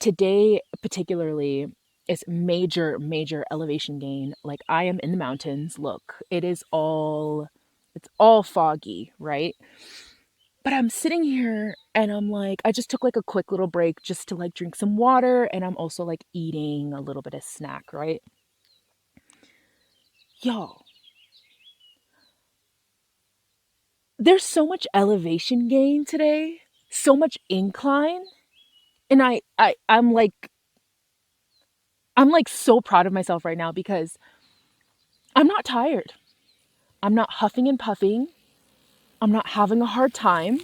today particularly is major elevation gain. Like I am in the mountains. Look, it's all foggy, right? But I'm sitting here and I'm like, I just took like a quick little break just to like drink some water, and I'm also like eating a little bit of snack, right? Y'all, there's so much elevation gain today, so much incline, and I'm like so proud of myself right now because I'm not tired. I'm not huffing and puffing. I'm not having a hard time.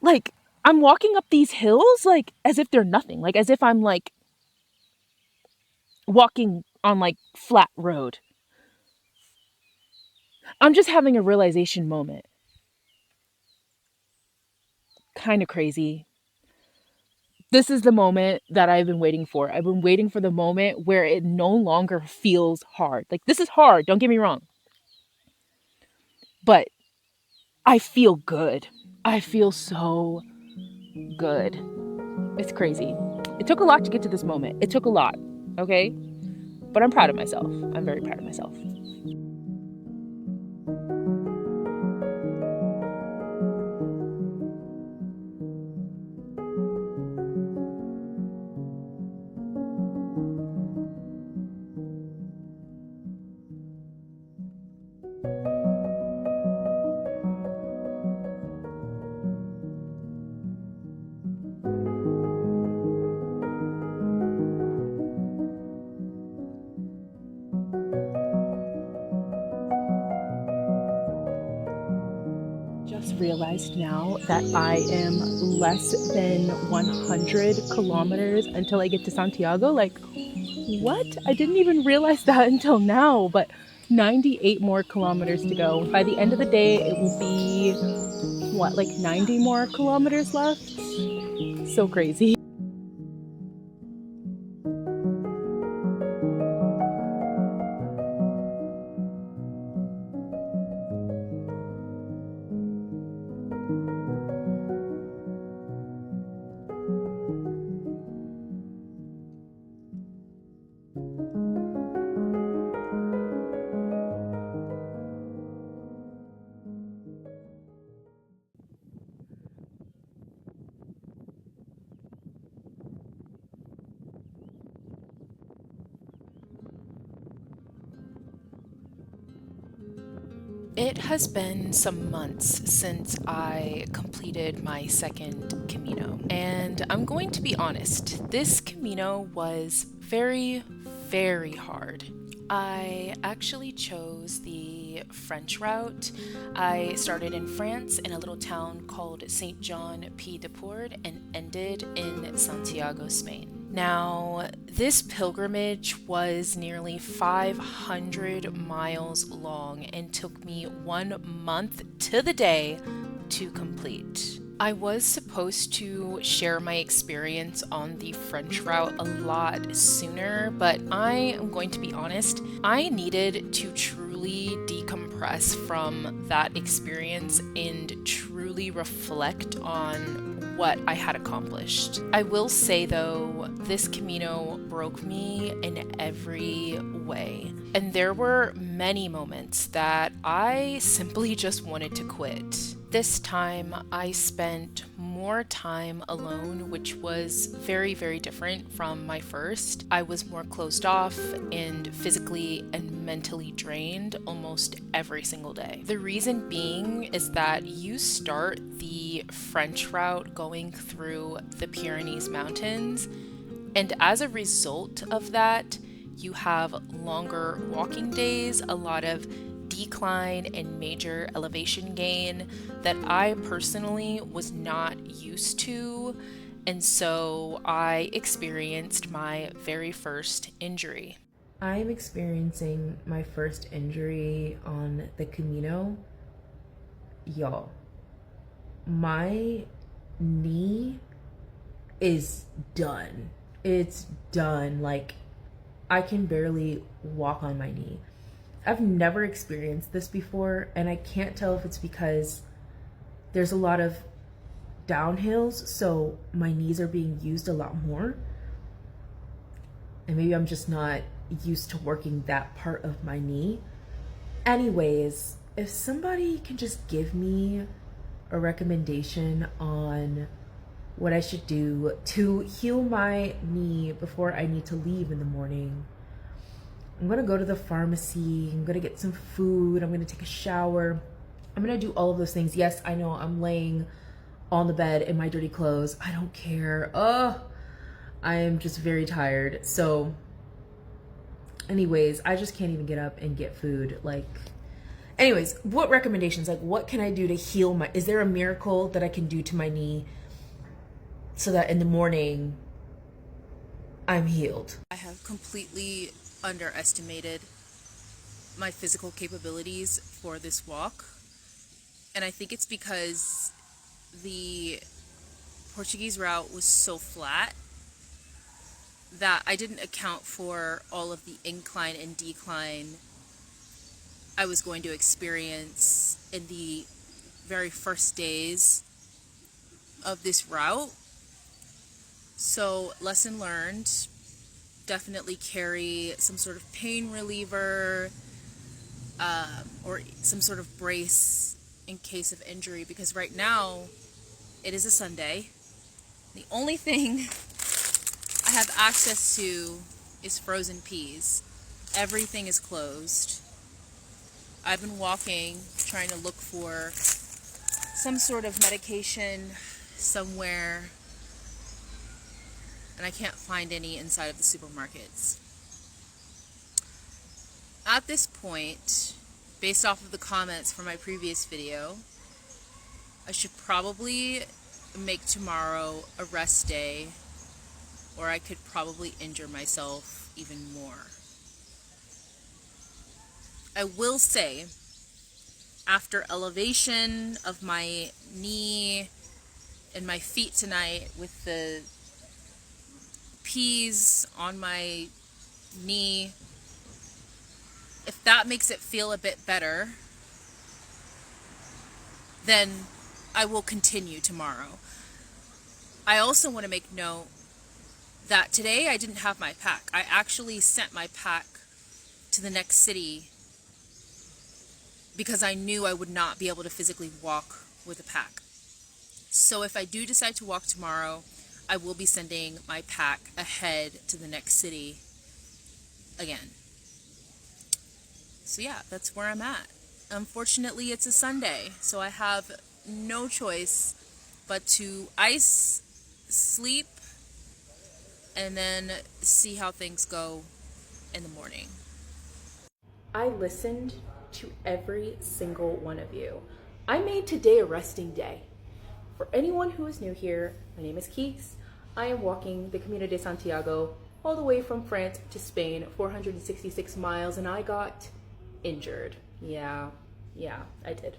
Like, I'm walking up these hills like as if they're nothing, like as if I'm like walking on like flat road. I'm just having a realization moment. Kind of crazy. This is the moment that I've been waiting for. I've been waiting for the moment where it no longer feels hard. Like, this is hard, don't get me wrong, but I feel good. I feel so good. It's crazy. It took a lot to get to this moment. It took a lot, okay? But I'm proud of myself. I'm very proud of myself. Just realized now that I am less than 100 kilometers until I get to Santiago. Like, what? I didn't even realize that until now, but 98 more kilometers to go. By the end of the day, it will be, what, like 90 more kilometers left? So crazy. It has been some months since I completed my second Camino, and I'm going to be honest, this Camino was very hard. I actually chose the French route. I started in France in a little town called Saint Jean Pied de Port and ended in Santiago, Spain. Now, this pilgrimage was nearly 500 miles long and took me 1 month to the day to complete. I was supposed to share my experience on the French route a lot sooner, but I am going to be honest, I needed to truly decompress from that experience and truly reflect on what I had accomplished. I will say though, this Camino broke me in every way. And there were many moments that I simply just wanted to quit. This time, I spent more time alone, which was very different from my first. I was more closed off and physically and mentally drained almost every single day. The reason being is that you start the French route going through the Pyrenees Mountains, and as a result of that, you have longer walking days, a lot of decline and major elevation gain that I personally was not used to. And so I experienced my very first injury. I'm experiencing my first injury on the Camino. Y'all, my knee is done. It's done. Like, I can barely walk on my knee. I've never experienced this before, and I can't tell if it's because there's a lot of downhills, so my knees are being used a lot more. And maybe I'm just not used to working that part of my knee. Anyways, if somebody can just give me a recommendation on what I should do to heal my knee before I need to leave in the morning. I'm gonna go to the pharmacy, I'm gonna get some food, I'm gonna take a shower, I'm gonna do all of those things. Yes, I know I'm laying on the bed in my dirty clothes. I don't care. I am just very tired. So anyways, I just can't even get up and get food. Like, anyways, what recommendations? Like, what can I do to heal my, is there a miracle that I can do to my knee so that in the morning I'm healed? I have completely underestimated my physical capabilities for this walk. And I think it's because the Portuguese route was so flat that I didn't account for all of the incline and decline I was going to experience in the very first days of this route. So, lesson learned, definitely carry some sort of pain reliever or some sort of brace in case of injury, because right now it is a Sunday. The only thing I have access to is frozen peas. Everything is closed. I've been walking, trying to look for some sort of medication somewhere, and I can't find any inside of the supermarkets. At this point, based off of the comments from my previous video, I should probably make tomorrow a rest day, or I could probably injure myself even more. I will say, after elevation of my knee and my feet tonight with the peas on my knee, if that makes it feel a bit better, then I will continue tomorrow. I also want to make note that today I didn't have my pack. I actually sent my pack to the next city because I knew I would not be able to physically walk with a pack. So if I do decide to walk tomorrow, I will be sending my pack ahead to the next city again. So yeah, that's where I'm at. Unfortunately, it's a Sunday, so I have no choice but to ice, sleep, and then see how things go in the morning. I listened to every single one of you. I made today a resting day. For anyone who is new here, my name is Keith. I am walking the Camino De Santiago all the way from France to Spain, 466 miles, and I got injured. Yeah, I did.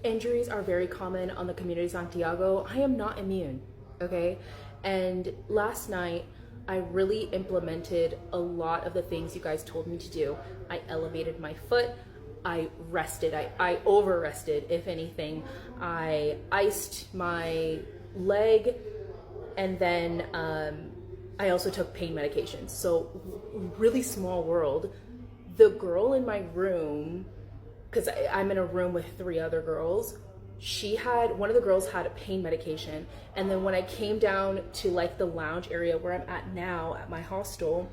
Injuries are very common on the Camino de Santiago. I am not immune, okay? And last night, I really implemented a lot of the things you guys told me to do. I elevated my foot, I rested, I over rested, if anything. I iced my leg, and then I also took pain medications. So really small world. The girl in my room, because I'm in a room with 3 other girls, one of the girls had a pain medication, and then when I came down to like the lounge area where I'm at now at my hostel,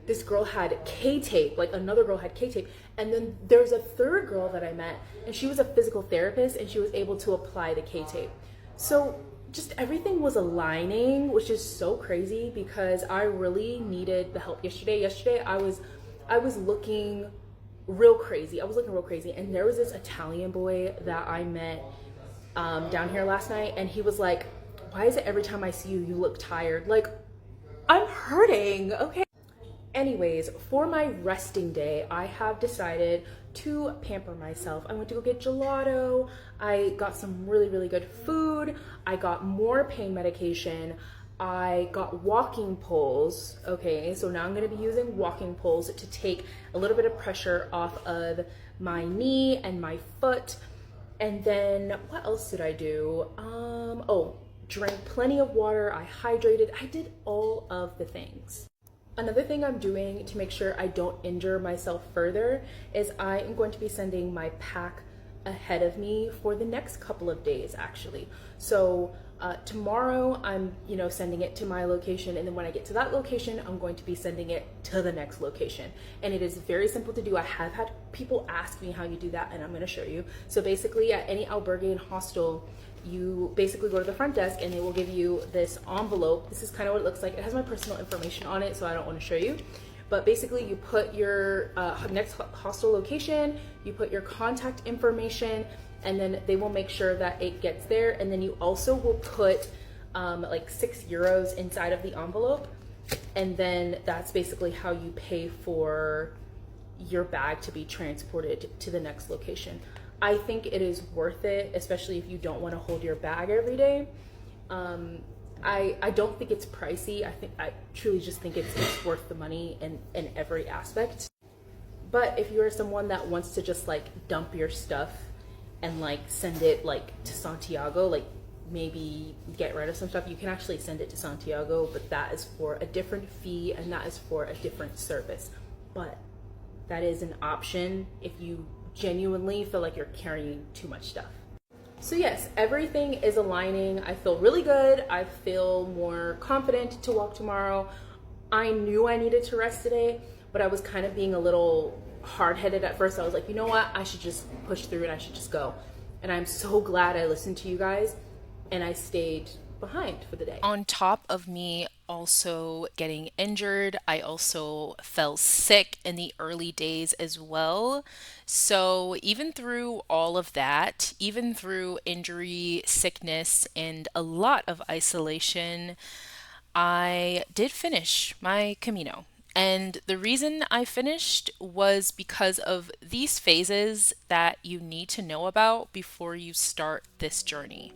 this girl had K-tape, like another girl had K-tape, and then there's a third girl that I met, and she was a physical therapist, and she was able to apply the K-tape. So just everything was aligning, which is so crazy because I really needed the help yesterday. Yesterday I was looking real crazy. And there was this Italian boy that I met down here last night, and he was like, why is it every time I see you, you look tired? Like, I'm hurting, okay? Anyways, for my resting day, I have decided to pamper myself. I went to go get gelato. I got some really, really good food. I got more pain medication. I got walking poles, okay? So now I'm gonna be using walking poles to take a little bit of pressure off of my knee and my foot. And then what else did I do? drank plenty of water, I hydrated, I did all of the things. Another thing I'm doing to make sure I don't injure myself further is I am going to be sending my pack ahead of me for the next couple of days actually. So tomorrow I'm sending it to my location, and then when I get to that location I'm going to be sending it to the next location. And it is very simple to do. I have had people ask me how you do that, and I'm going to show you. So basically at any albergue and hostel, you basically go to the front desk and they will give you this envelope. This is kind of what it looks like. It has my personal information on it, so I don't want to show you. But basically you put your next hostel location, you put your contact information, and then they will make sure that it gets there. And then you also will put like €6 inside of the envelope. And then that's basically how you pay for your bag to be transported to the next location. I think it is worth it, especially if you don't want to hold your bag every day. I don't think it's pricey. I truly just think it's worth the money in every aspect. But if you're someone that wants to just like dump your stuff and like send it like to Santiago, like maybe get rid of some stuff, you can actually send it to Santiago, but that is for a different fee and that is for a different service. But that is an option if you genuinely feel like you're carrying too much stuff. So yes, everything is aligning. I feel really good. I feel more confident to walk tomorrow. I knew I needed to rest today, but I was kind of being a little hard-headed at first. I was like, you know what? I should just push through and I should just go. And I'm so glad I listened to you guys and I stayed behind for the day. On top of me also getting injured, I also fell sick in the early days as well. So even through all of that, even through injury, sickness, and a lot of isolation, I did finish my Camino. And the reason I finished was because of these phases that you need to know about before you start this journey.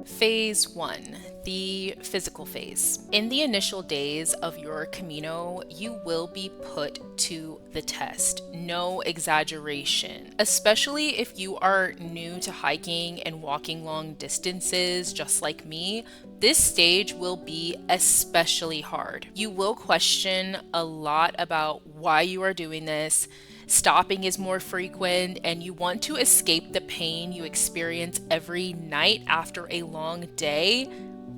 Phase 1, the physical phase. In the initial days of your Camino, you will be put to the test. No exaggeration. Especially if you are new to hiking and walking long distances, just like me, this stage will be especially hard. You will question a lot about why you are doing this. Stopping is more frequent, and you want to escape the pain you experience every night after a long day,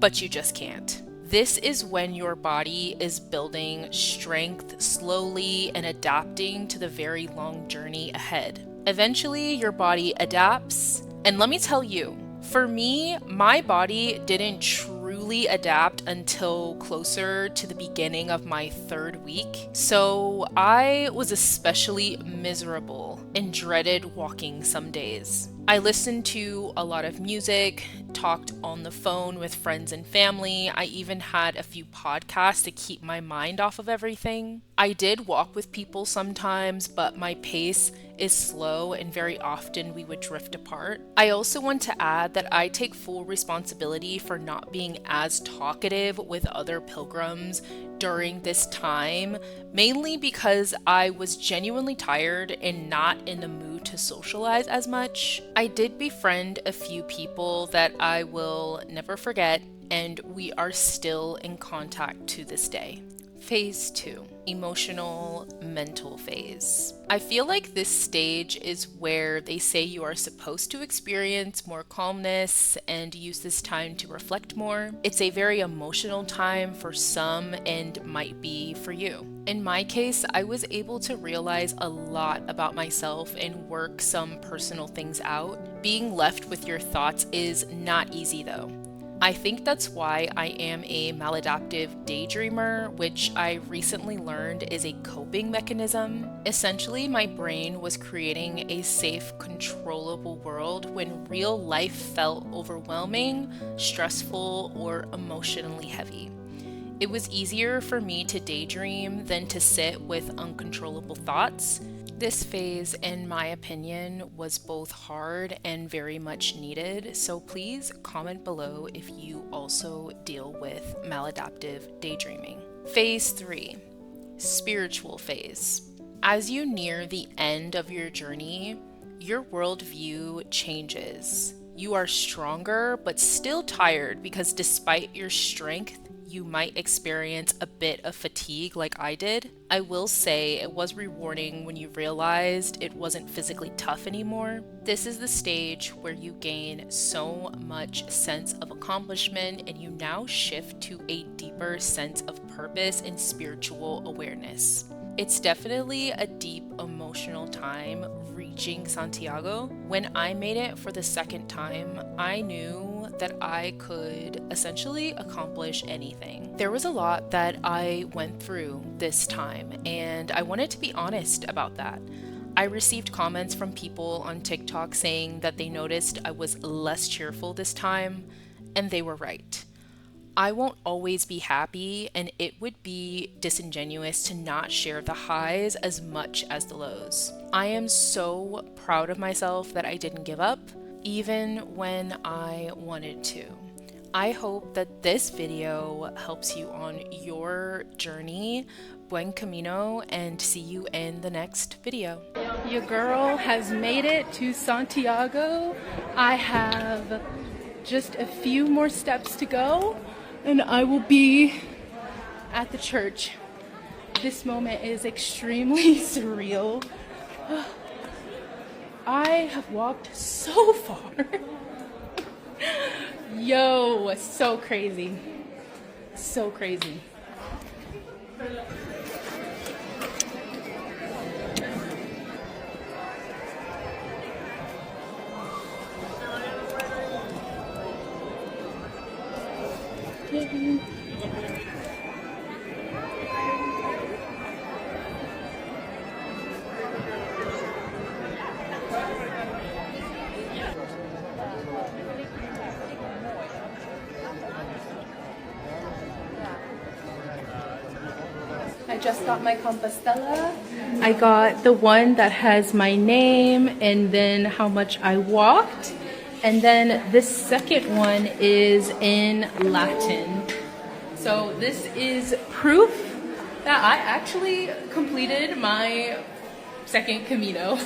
but you just can't. This is when your body is building strength slowly and adapting to the very long journey ahead. Eventually, your body adapts, and let me tell you, for me, my body didn't truly adapt until closer to the beginning of my 3rd week. So I was especially miserable and dreaded walking some days. I listened to a lot of music, talked on the phone with friends and family. I even had a few podcasts to keep my mind off of everything. I did walk with people sometimes, but my pace is slow and very often we would drift apart. I also want to add that I take full responsibility for not being as talkative with other pilgrims during this time, mainly because I was genuinely tired and not in the mood to socialize as much. I did befriend a few people that I will never forget, and we are still in contact to this day. Phase 2, emotional mental phase. I feel like this stage is where they say you are supposed to experience more calmness and use this time to reflect more. It's a very emotional time for some and might be for you. In my case, I was able to realize a lot about myself and work some personal things out. Being left with your thoughts is not easy though. I think that's why I am a maladaptive daydreamer, which I recently learned is a coping mechanism. Essentially, my brain was creating a safe, controllable world when real life felt overwhelming, stressful, or emotionally heavy. It was easier for me to daydream than to sit with uncontrollable thoughts. This phase, in my opinion, was both hard and very much needed, so please comment below if you also deal with maladaptive daydreaming. Phase 3, spiritual phase. As you near the end of your journey, your worldview changes. You are stronger but still tired because despite your strength, you might experience a bit of fatigue like I did. I will say it was rewarding when you realized it wasn't physically tough anymore. This is the stage where you gain so much sense of accomplishment and you now shift to a deeper sense of purpose and spiritual awareness. It's definitely a deep emotional time reaching Santiago. When I made it for the second time, I knew that I could essentially accomplish anything. There was a lot that I went through this time, and I wanted to be honest about that. I received comments from people on TikTok saying that they noticed I was less cheerful this time, and they were right. I won't always be happy, and it would be disingenuous to not share the highs as much as the lows. I am so proud of myself that I didn't give up, even when I wanted to. I hope that this video helps you on your journey. Buen camino, and see you in the next video. Your girl has made it to Santiago. I have just a few more steps to go, and I will be at the church. This moment is extremely surreal. I have walked so far. Yo, so crazy. So crazy. I just got my Compostela. I got the one that has my name and then how much I walked. And then this second one is in Latin. So this is proof that I actually completed my second Camino.